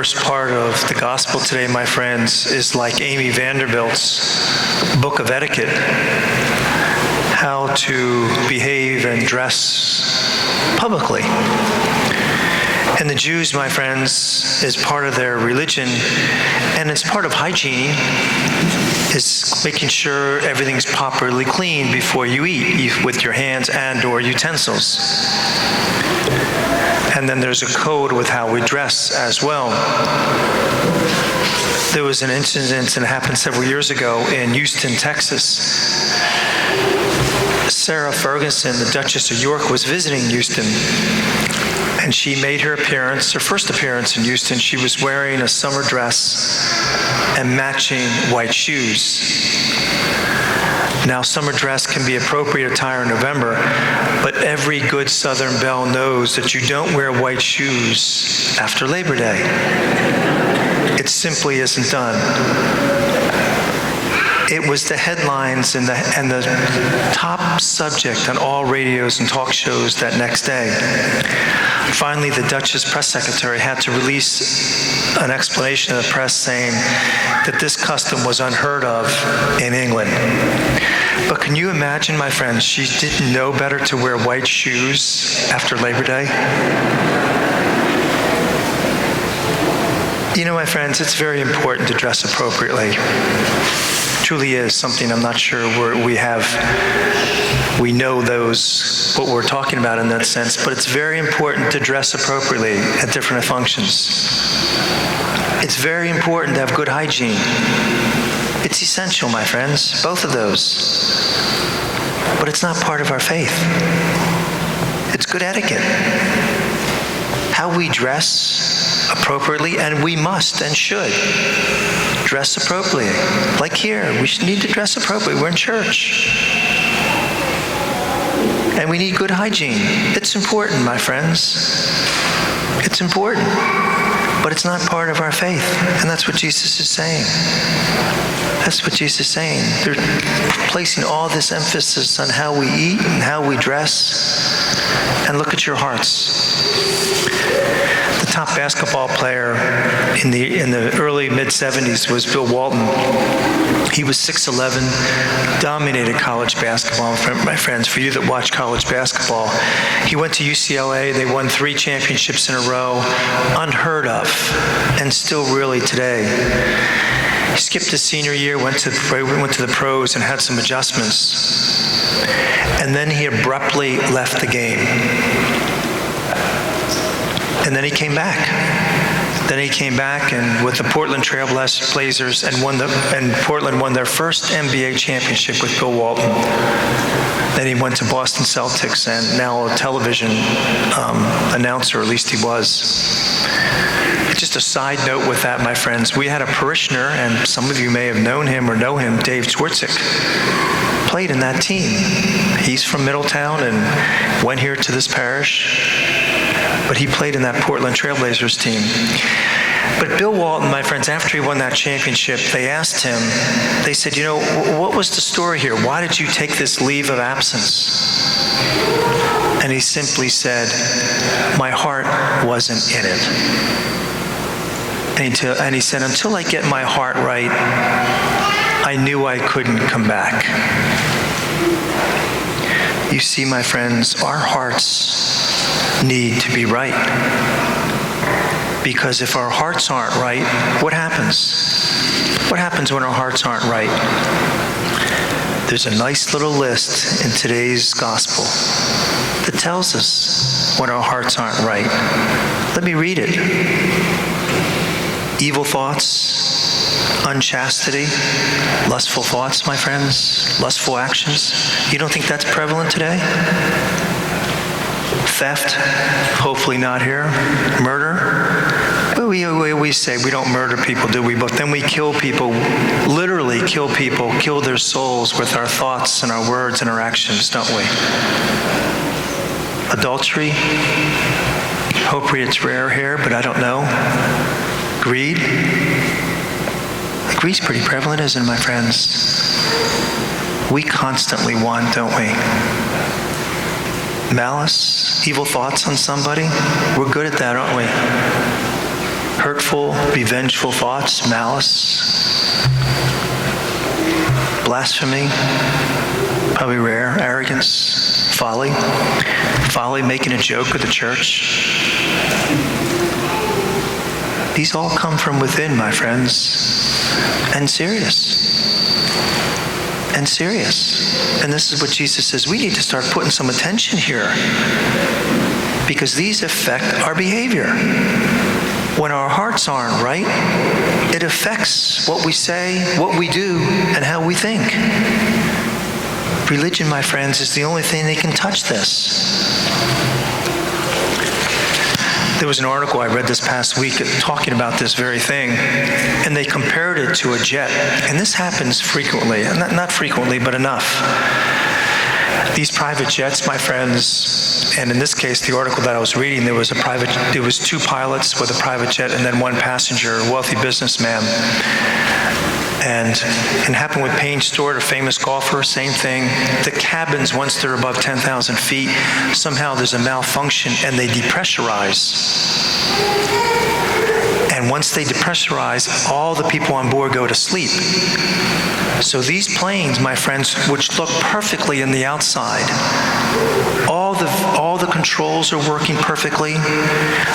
first part of the gospel today, my friends, is like Amy Vanderbilt's book of etiquette, how to behave and dress publicly. And the Jews, my friends, is part of their religion, and it's part of hygiene, is making sure everything's properly clean before you eat with your hands and or utensils. And then there's a code with how we dress as well. There was an incident that happened several years ago in Houston, Texas. Sarah Ferguson, the Duchess of York, was visiting Houston, and she made her first appearance in Houston. She was wearing a summer dress and matching white shoes. Now, summer dress can be appropriate attire in November, but every good Southern belle knows that you don't wear white shoes after Labor Day. It simply isn't done. It was the headlines and the top subject on all radios and talk shows that next day. Finally, the Duchess press secretary had to release an explanation to the press saying that this custom was unheard of in England. But can you imagine, my friends, she didn't know better to wear white shoes after Labor Day? You know, my friends, it's very important to dress appropriately. Truly is something I'm not sure we know what we're talking about in that sense, but it's very important to dress appropriately at different functions. It's very important to have good hygiene. It's essential, my friends, both of those. But it's not part of our faith. It's good etiquette. How we dress appropriately, and we must and should dress appropriately. Like here, we need to dress appropriately. We're in church. And we need good hygiene. It's important, my friends. It's important. But it's not part of our faith. And that's what Jesus is saying. That's what Jesus is saying. They're placing all this emphasis on how we eat and how we dress. And look at your hearts. The top basketball player in the early mid-'70s was Bill Walton. He was 6'11", dominated college basketball, my friends. For you that watch college basketball, he went to UCLA. They won 3 championships in a row, unheard of, and still really today. He skipped his senior year, went to the pros and had some adjustments. And then he abruptly left the game. And then he came back. And with the Portland Trail Blazers and Portland won their first NBA championship with Bill Walton. Then he went to Boston Celtics and now a television announcer, at least he was. Just a side note with that, my friends, we had a parishioner, and some of you may have known him or know him, Dave Zwirtzik, played in that team. He's from Middletown and went here to this parish, but he played in that Portland Trail Blazers team. But Bill Walton, my friends, after he won that championship, they asked him, they said, what was the story here? Why did you take this leave of absence? And he simply said, my heart wasn't in it. And he said, until I get my heart right, I knew I couldn't come back. You see, my friends, our hearts need to be right. Because if our hearts aren't right, what happens? What happens when our hearts aren't right? There's a nice little list in today's gospel that tells us when our hearts aren't right. Let me read it. Evil thoughts, unchastity, lustful thoughts, my friends, lustful actions. You don't think that's prevalent today? Theft, hopefully not here. Murder. Well, we always say we don't murder people, do we? But then we kill people, literally kill people, kill their souls with our thoughts and our words and our actions, don't we? Adultery. Hopefully it's rare here, but I don't know. Greed. Greed's pretty prevalent, isn't it, my friends? We constantly want, don't we? Malice, evil thoughts on somebody. We're good at that, aren't we? hurtful, revengeful thoughts, malice, blasphemy, probably rare, arrogance, folly, making a joke of the church. These all come from within, my friends, and serious. And serious. And this is what Jesus says, we need to start putting some attention here, because these affect our behavior. When our hearts aren't right, it affects what we say, what we do, and how we think. Religion, my friends, is the only thing that can touch this. There was an article I read this past week talking about this very thing, and they compared it to a jet. And this happens frequently, not frequently, but enough. These private jets, my friends, and in this case, the article that I was reading, there was two pilots with a private jet and then one passenger, a wealthy businessman. And it happened with Payne Stewart, a famous golfer, same thing. The cabins, once they're above 10,000 feet, somehow there's a malfunction and they depressurize. And once they depressurize, all the people on board go to sleep. So these planes, my friends, which look perfectly in the outside, all the controls are working perfectly.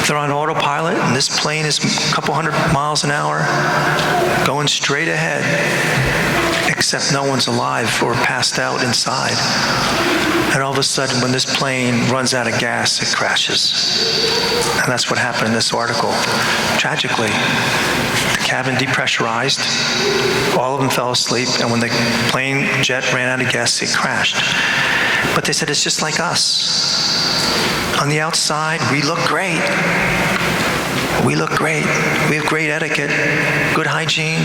They're on autopilot, and this plane is a couple hundred miles an hour, going straight ahead, except no one's alive or passed out inside. And all of a sudden, when this plane runs out of gas, it crashes. And that's what happened in this article. Tragically, the cabin depressurized, all of them fell asleep, and when the plane jet ran out of gas, it crashed. But they said it's just like us. On the outside, we look great. We look great. We have great etiquette, good hygiene.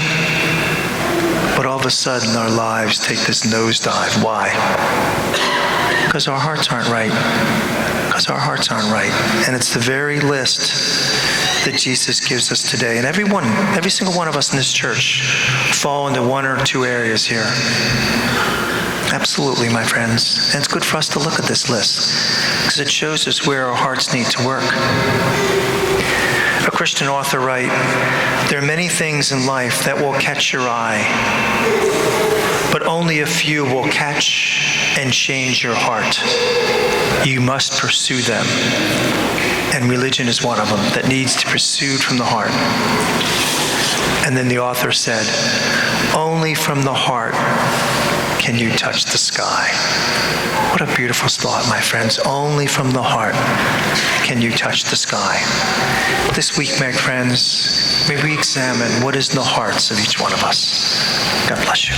But all of a sudden, our lives take this nosedive. Why? Because our hearts aren't right. Because our hearts aren't right. And it's the very list that Jesus gives us today. And every single one of us in this church fall into one or two areas here. Absolutely, my friends. And it's good for us to look at this list, because it shows us where our hearts need to work. A Christian author wrote, "There are many things in life that will catch your eye, but only a few will catch and change your heart. You must pursue them." And religion is one of them that needs to be pursued from the heart. And then the author said, "Only from the heart can you touch the sky." What a beautiful thought, my friends. Only from the heart can you touch the sky. This week, my friends, may we examine what is in the hearts of each one of us. God bless you.